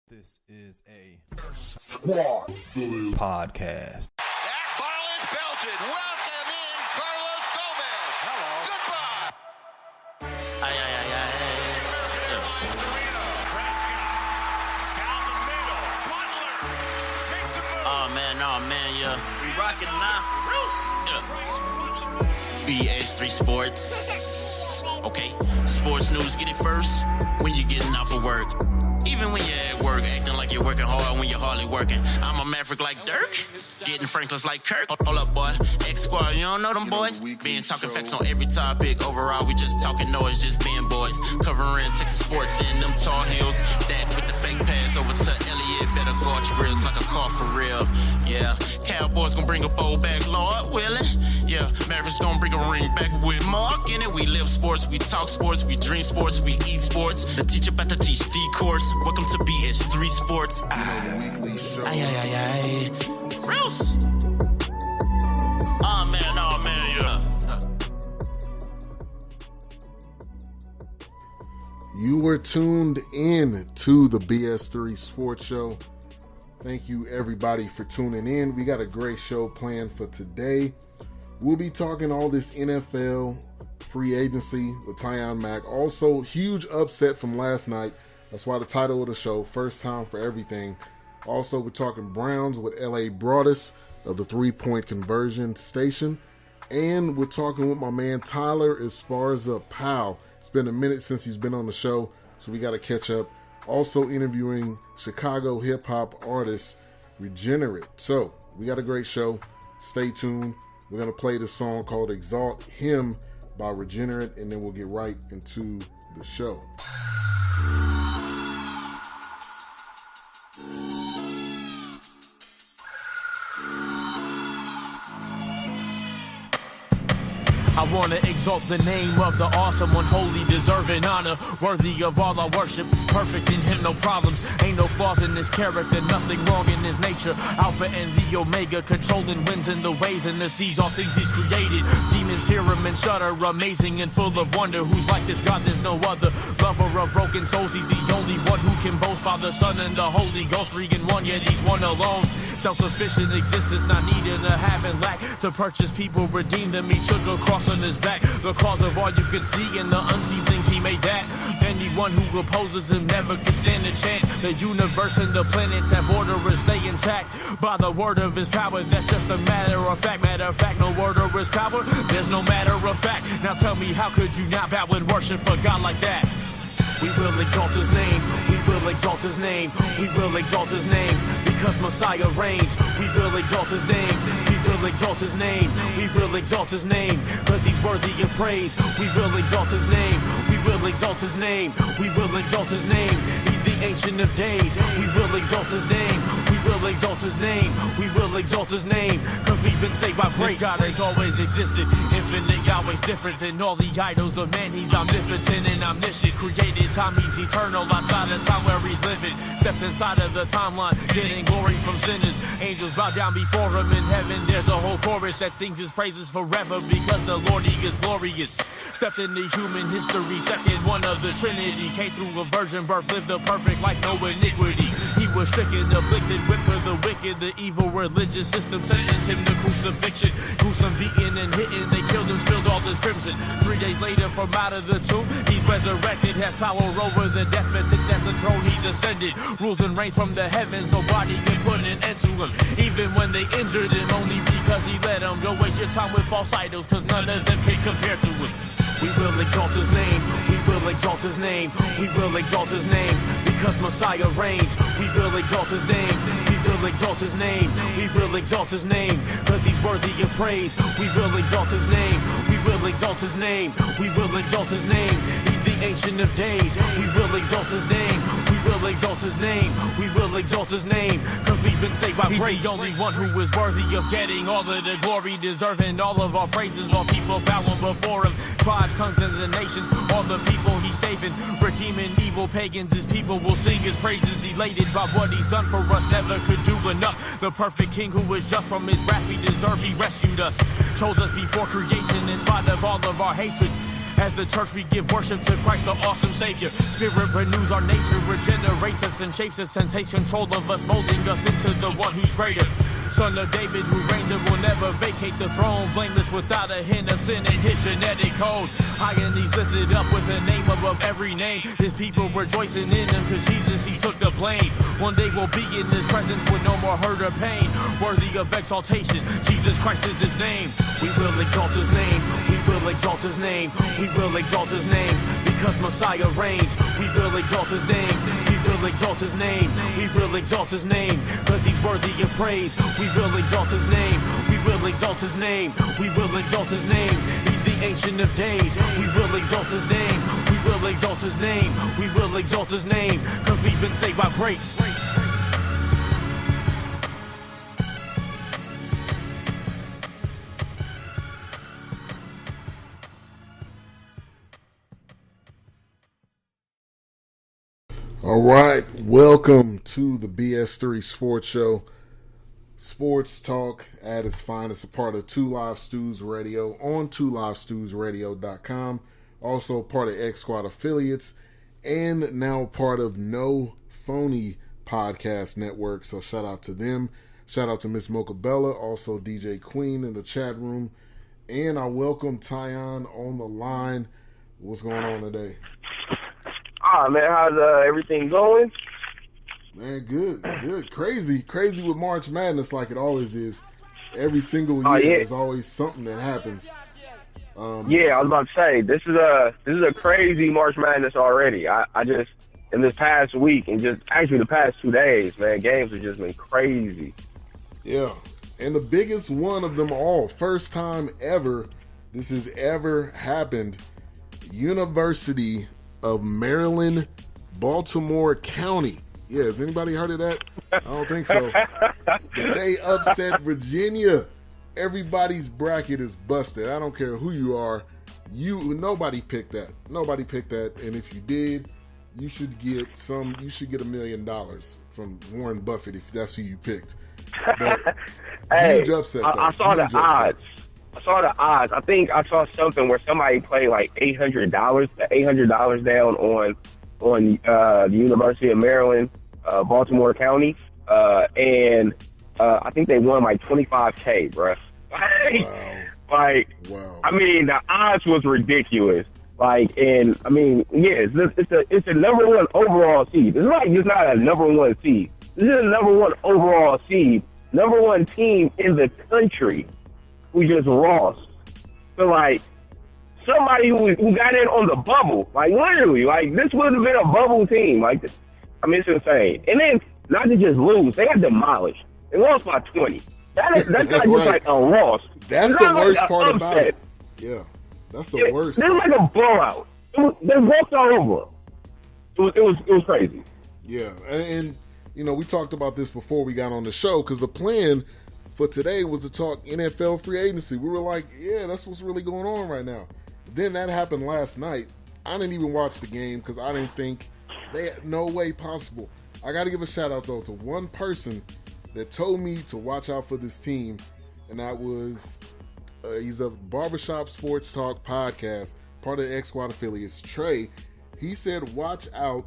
This is a Squad podcast. That ball is belted. Welcome in Carlos Gomez. Hello. Goodbye. Oh man, yeah. We rockin' now. BS3 Sports. Okay, sports news, get it first when you're getting off of work. Even when you're at work, acting like you're working hard when you're hardly working. I'm a maverick like Dirk, getting Franklin's like Kirk. Hold up, boy. X-Squad, you don't know them boys? Being talking facts on every topic. Overall, we just talking noise, just being boys. Covering Texas sports in them tall hills. That with the fake pass over to Elliott. Better guard your grills like a car for real. Yeah, Cowboys gonna bring a bowl back, Lord, will it? Yeah, Mavericks gonna bring a ring back with Mark in it. We live sports, we talk sports, we dream sports, we eat sports. The teacher about to teach the course. Welcome to BS3 Sports. Gross. Oh man, yeah. You were tuned in to the BS3 Sports Show. Thank you everybody for tuning in. We got a great show planned for today. We'll be talking all this NFL free agency with Tyjun Mack. Also, huge upset from last night. That's why the title of the show, First Time for Everything. Also, we're talking Browns with LA Broadus of the 3-point conversion station. And we're talking with my man Tyler Esparza-Powell. It's been a minute since he's been on the show, so we got to catch up. Also interviewing Chicago hip-hop artist Regenerit. So, we got a great show. Stay tuned. We're going to play the song called Exalt Him by Regenerit, and then we'll get right into the show. I want to exalt the name of the awesome one, holy, deserving honor, worthy of all our worship, perfect in him, no problems, ain't no flaws in his character, nothing wrong in his nature, Alpha and the Omega, controlling winds and the waves and the seas, all things he's created, demons hear him and shudder, amazing and full of wonder, who's like this God, there's no other, lover of broken souls, he's the only one who can boast, Father, Son, and the Holy Ghost, 3 in 1, yet he's one alone. Self-sufficient existence, not needing to have and lack. To purchase people, redeem them, he took a cross on his back. The cause of all you can see and the unseen things, he made that. Anyone who opposes him never can stand a chance. The universe and the planets have order and stay intact. By the word of his power, that's just a matter of fact. Matter of fact, no word of his power, there's no matter of fact. Now tell me, how could you not bow and worship a God like that? We will exalt his name, we will exalt his name, we will exalt his name, because Messiah reigns. We will exalt his name, we will exalt his name, we will exalt his name, because he's worthy of praise. We will exalt his name, we will exalt his name, we will exalt his name. He's the Ancient of Days. We will exalt his name, we will exalt his name, we will exalt his name, because we've been saved by grace. God has always existed, infinite, Yahweh's different than all the idols of man. He's omnipotent and omniscient, created time, he's eternal outside of time where he's living. Steps inside of the timeline, getting glory from sinners. Angels bow down before him in heaven. There's a whole chorus that sings his praises forever, because the Lord, he is glorious. Stepped into human history, second one of the Trinity. Came through a virgin birth, lived a perfect life, no iniquity. He was stricken, afflicted, whipped for the wicked. The evil religious system sentenced him to crucifixion. Gruesome beaten and hitting, they killed him, spilled all his crimson. 3 days later from out of the tomb, he's resurrected, has power over the death, but sits at the throne, he's ascended. Rules and reigns from the heavens, nobody can put an end to him. Even when they injured him, only because he let them. Don't waste your time with false idols, cause none of them can compare to him. We will exalt his name, we will exalt his name, we will exalt his name, because Messiah reigns. We will exalt his name, we will exalt his name, we will exalt his name, because he's worthy of praise. We will exalt his name, we will exalt his name, we will exalt his name. He's the Ancient of Days. We will exalt his name, we will exalt his name, we will exalt his name, because we've been saved by grace. He's the only one who is worthy of getting all of the glory, deserving all of our praises. All people bowing before him, tribes, tongues, and the nations, all the people he's saving, redeeming evil pagans. His people will sing his praises, elated by what he's done for us, never could do enough. The perfect king who is just, from his wrath we deserve, he rescued us, chose us before creation in spite of all of our hatred. As the church we give worship to Christ, the awesome Savior. Spirit renews our nature, regenerates us and shapes us and takes control of us, molding us into the one who's greater. Son of David who reigns and will never vacate the throne, blameless without a hint of sin in his genetic code. High and he's lifted up with a name above every name. His people rejoicing in him cause Jesus, he took the blame. One day we'll be in his presence with no more hurt or pain. Worthy of exaltation, Jesus Christ is his name. We will exalt his name, we will exalt his name, we will exalt his name, because Messiah reigns. We will exalt his name, we will exalt his name, we will exalt his name, cause he's worthy of praise. We will exalt his name, we will exalt his name, we will exalt his name. He's the ancient of days. We will exalt his name, we will exalt his name, we will exalt his name, cause we've been saved by grace. All right, welcome to the BS3 Sports Show. Sports talk at its finest, a part of 2 Live Stews Radio on 2livestewsradio.com. Also part of X Squad affiliates and now part of No Phoney podcast network. So shout out to them. Shout out to Miss Mocha Bella, also DJ Queen in the chat room. And I welcome Tyjun on the line. What's going on today? Man, how's everything going? Man, good. Crazy with March Madness like it always is. Every single year, there's always something that happens. Yeah, I was about to say, this is a crazy March Madness already. I just, in this past week, and just actually the past 2 days, man, games have just been crazy. Yeah, and the biggest one of them all, first time ever this has ever happened, University of Maryland, Baltimore County. Yeah, has anybody heard of that? I don't think so. But they upset Virginia. Everybody's bracket is busted. I don't care who you are. Nobody picked that. Nobody picked that. And if you did, you should get $1 million from Warren Buffett if that's who you picked. But hey, huge upset, though. I saw the odds. I think I saw something where somebody played like $800 down on the University of Maryland, Baltimore County, and I think they won like $25K, bro. Wow. I mean, the odds was ridiculous. It's a number one overall seed. It's like it's not a number one seed. This is a number one overall seed, number one team in the country who just lost. So, like, somebody who got in on the bubble, like, literally, like, this would have been a bubble team. Like, I mean, it's insane. And then, not to just lose, they got demolished. They lost by 20. That's not just like a loss. That's the worst part about it. Yeah, that's the worst. It was like a blowout. They walked all over. It was crazy. Yeah, and you know, we talked about this before we got on the show because the plan for today was to talk NFL free agency. We were like, yeah, that's what's really going on right now. Then that happened last night. I didn't even watch the game because I didn't think they had no way possible. I got to give a shout out though to one person that told me to watch out for this team, and that was he's a Barbershop Sports Talk podcast, part of the X Squad affiliates, Trey. He said, watch out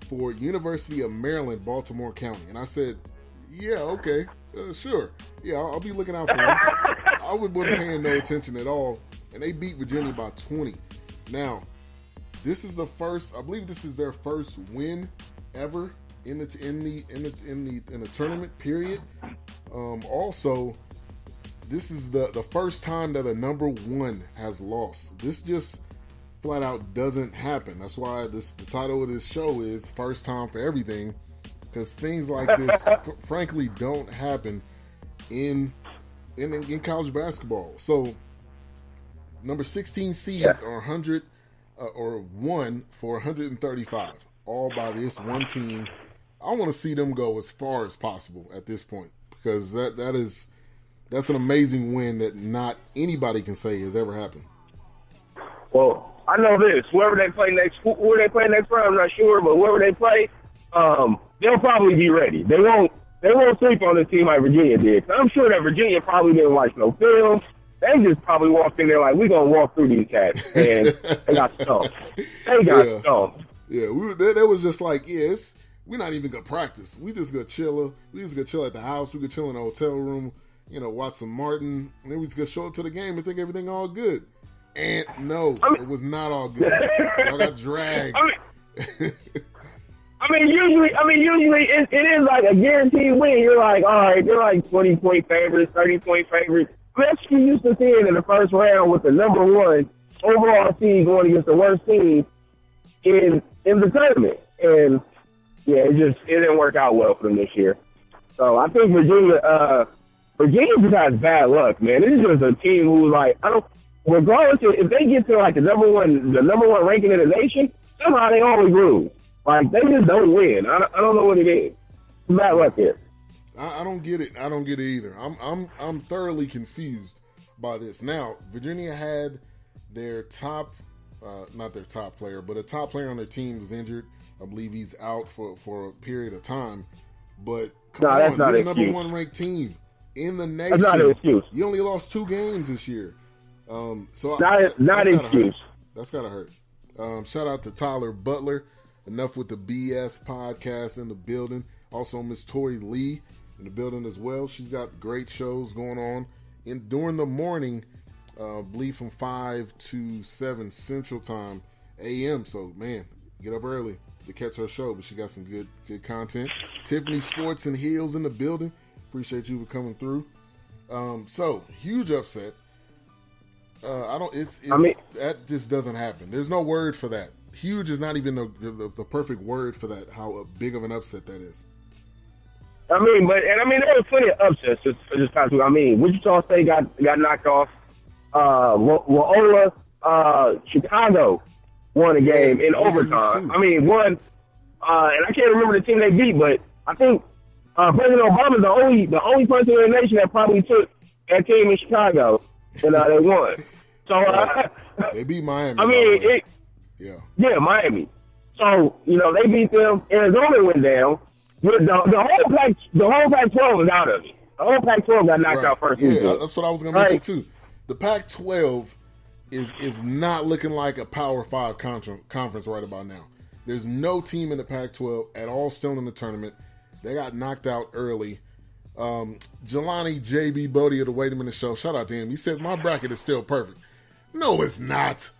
for University of Maryland, Baltimore County. And I said, yeah, okay, sure. Yeah, I'll be looking out for them. I wasn't paying no attention at all. And they beat Virginia by 20. Now, this is the first, I believe this is their first win ever in the tournament period. Also, this is the first time that a number one has lost. This just flat out doesn't happen. That's why the title of this show is First Time for Everything, because things like this frankly don't happen in college basketball. So number 16 seeds are 100 or one for 135, all by this one team. I want to see them go as far as possible at this point, because that's an amazing win that not anybody can say has ever happened. Well, I know this. Whoever they play next round, I'm not sure, but whoever they play, they'll probably be ready. They won't sleep on this team like Virginia did. I'm sure that Virginia probably didn't watch no film. they just probably walked in there like, we're going to walk through these cats. And they got stumped. They got stumped. Yeah, that was just like, we're not even going to practice. We just going to chill. We just going to chill at the house. We could chill in the hotel room, watch some Martin. And then we just going to show up to the game and think everything all good. And no, it was not all good. Y'all got dragged. Usually it is like a guaranteed win. You're like, all right, they're like 20-point favorites, 30-point favorites. That's what you used to seeing in the first round with the number one overall seed going against the worst team in the tournament. And yeah, it didn't work out well for them this year. So I think Virginia just has bad luck, man. This is just a team who's like, regardless if they get to like the number one ranking in the nation, somehow they always lose. Like, they just don't win. I don't know what it is. It's bad luck here. I don't get it. I don't get it either. I'm thoroughly confused by this. Now, Virginia had their top, not their top player, but a top player on their team was injured. I believe he's out for a period of time. But that's not you're an the excuse. number one ranked team in the nation. That's not an excuse. You only lost 2 games this year. So not an excuse. That's gotta hurt. Shout out to Tyler Butler. Enough with the BS podcast in the building. Also, Miss Tori Lee in the building as well. She's got great shows going on during the morning, believe from 5 to 7 Central Time a.m. So, man, get up early to catch her show. But she got some good content. Tiffany Sports and Heels in the building. Appreciate you for coming through. So, huge upset. That just doesn't happen. There's no word for that. Huge is not even the perfect word for that, how big of an upset that is. There was plenty of upsets this past week. Wichita State got knocked off. Loyola, Chicago won a game in overtime. Won, and I can't remember the team they beat, but I think President Obama's the only person in the nation that probably took that team in Chicago, and they won. So they beat Miami. Yeah, Miami. So, they beat them. Arizona went down. The whole Pac-12 was out of it. The whole Pac-12 got knocked out first. Yeah, that's what I was going to mention, too. The Pac-12 is not looking like a Power 5 conference right about now. There's no team in the Pac-12 at all still in the tournament. They got knocked out early. Jelani J.B. Bodie of the Wait a Minute Show, shout out to him. He said, my bracket is still perfect. No, it's not.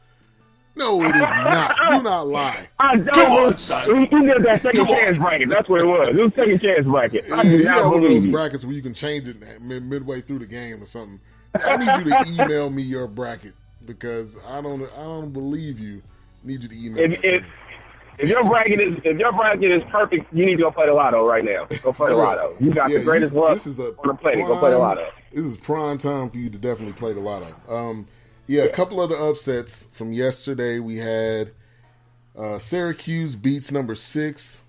No, it is not. Do not lie. Come on, son. He did that second chance bracket. That's what it was. It was second chance bracket. I do not one of believe those you. brackets where you can change it midway through the game or something. I need you to email me your bracket because I don't believe you. I need you to email me. If your bracket is perfect, you need to go play the lotto right now. Go play the lotto. You got the greatest luck on the planet. Go play the lotto. This is prime time for you to definitely play the lotto. A couple other upsets from yesterday. We had Syracuse beats number 6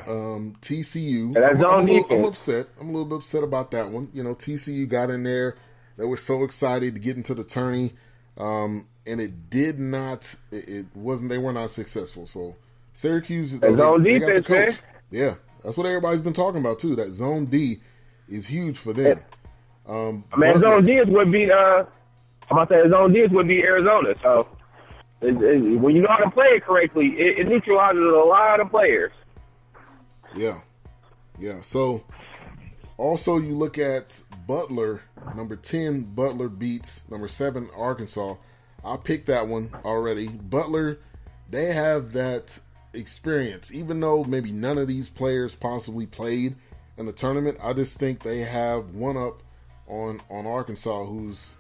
TCU. I'm upset. I'm a little bit upset about that one. TCU got in there. They were so excited to get into the tourney, and it did not. It wasn't. They were not successful. So Syracuse, they got the coach. Man. Yeah, that's what everybody's been talking about too. That zone D is huge for them. Zone D would be. Zone D would be Arizona. So when you know how to play it correctly, it neutralizes a lot of players. Yeah. So also you look at Butler, number 10. Butler beats number 7 Arkansas. I picked that one already. Butler, they have that experience, even though maybe none of these players possibly played in the tournament. I just think they have one up on Arkansas, who's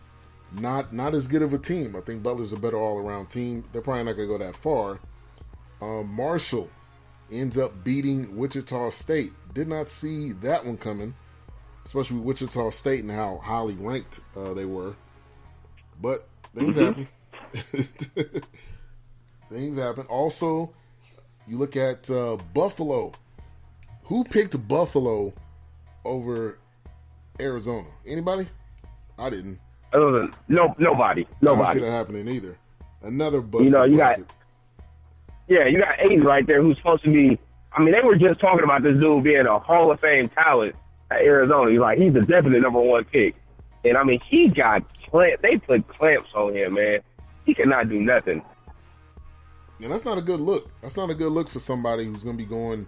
not as good of a team. I think Butler's a better all-around team. They're probably not going to go that far. Marshall ends up beating Wichita State. Did not see that one coming, especially with Wichita State and how highly ranked they were. But things happen. Things happen. Also, you look at Buffalo. Who picked Buffalo over Arizona? Anybody? I didn't. Nobody. I don't see that happening either. Another busted you bracket. you got Aiden right there who's supposed to be. They were just talking about this dude being a Hall of Fame talent at Arizona. He's a definite number 1 pick. And I mean, he got clamps. They put clamps on him, man. He cannot do nothing. And that's not a good look. That's not a good look for somebody who's going to be going